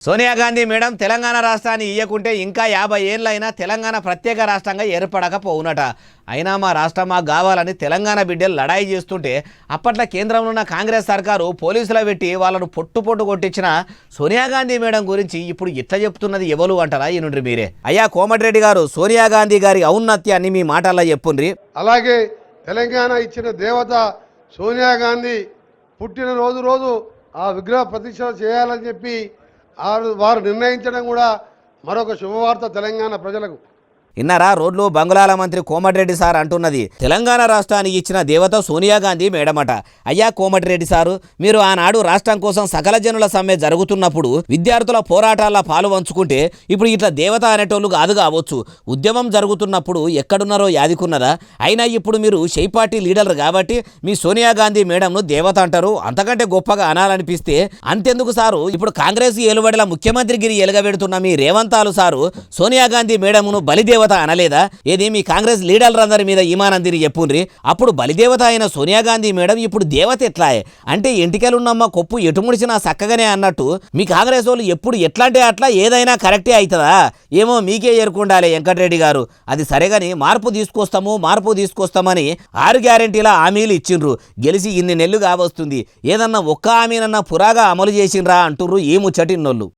Sonia Gandhi madam Telangana రాష్ట్రాన్ని ఇయ్యకుంటే ఇంకా 50 ఏళ్ళైనా తెలంగాణ ప్రత్యేక రాష్ట్రంగా ఏర్పడకపోవునట. అయినా మా రాష్ట్రం మాకు కావాలని తెలంగాణ బిడ్డలు లడాయి చేస్తుంటే అప్పట్లో కేంద్రంలో ఉన్న కాంగ్రెస్ సర్కారు పోలీసులు పెట్టి వాళ్ళను పొట్టు కొట్టించిన సోనియా గాంధీ మేడం గురించి ఇప్పుడు ఇట్లా చెప్తున్నది ఎవరు అంటారా ఈనుండ్రి మీరే. అయ్యా కోమటిరెడ్డి గారు, సోనియా గాంధీ గారి ఔన్నత్యాన్ని మీ మాటల్లో చెప్పుండ్రి. అలాగే తెలంగాణ ఇచ్చిన దేవత సోనియా గాంధీ పుట్టిన రోజు ఆ విగ్రహ ప్రతిష్ఠ చేయాలని చెప్పి వారు నిర్ణయించడం కూడా మరొక శుభవార్త తెలంగాణ ప్రజలకు. ఇన్నారా రోడ్లు బంగుళాల మంత్రి కోమటిరెడ్డి సార్ అంటున్నది తెలంగాణ రాష్ట్రానికి ఇచ్చిన దేవత సోనియా గాంధీ మేడమట. అయ్యా కోమటిరెడ్డి సారు, మీరు ఆనాడు రాష్ట్రం కోసం సకల జనుల సమ్మె జరుగుతున్నప్పుడు విద్యార్థుల పోరాటాల్లో పాలు పంచుకుంటే ఇప్పుడు ఇట్లా దేవత అనేటోళ్ళు కాదు కావచ్చు. ఉద్యమం జరుగుతున్నప్పుడు ఎక్కడున్నారో యాదికున్నదా? అయినా ఇప్పుడు మీరు షై పార్టీ లీడర్ కాబట్టి మీ సోనియా గాంధీ మేడంను దేవత అంటారు. అంతకంటే గొప్పగా అనాలనిపిస్తే అంతెందుకు సారు, ఇప్పుడు కాంగ్రెస్ ఏలుబడిల ముఖ్యమంత్రిగిరి ఎలుగబెడుతున్న మీ రేవంతాలు సారు సోనియా గాంధీ మేడంను బలిదేవత అనలేదా? ఏది మీ కాంగ్రెస్ లీడర్లందరి మీద ఈమానందిని చెప్పుండ్రి. అప్పుడు బలిదేవత అయిన సోనియా గాంధీ మేడం ఇప్పుడు దేవత ఎట్లాయే? అంటే ఎంటికలున్నమ్మ కొప్పు ఎటుముడిచినా చక్కగానే అన్నట్టు మీ కాంగ్రెస్ వాళ్ళు ఎప్పుడు ఎట్లాంటే అట్లా ఏదైనా కరెక్టే అవుతుందా? ఏమో మీకే ఏరుకుండాలి వెంకటరెడ్డి గారు. అది సరేగాని మార్పు తీసుకొస్తామని 6 గ్యారెంటీల హామీలు ఇచ్చిండ్రు. గెలిచి ఇన్ని నెలలు కావస్తుంది. ఏదన్నా ఒక్క హామీనన్నా పురాగా అమలు చేసిండ్రా అంటుర్రు ఈ ముచ్చటిన్నోళ్ళు.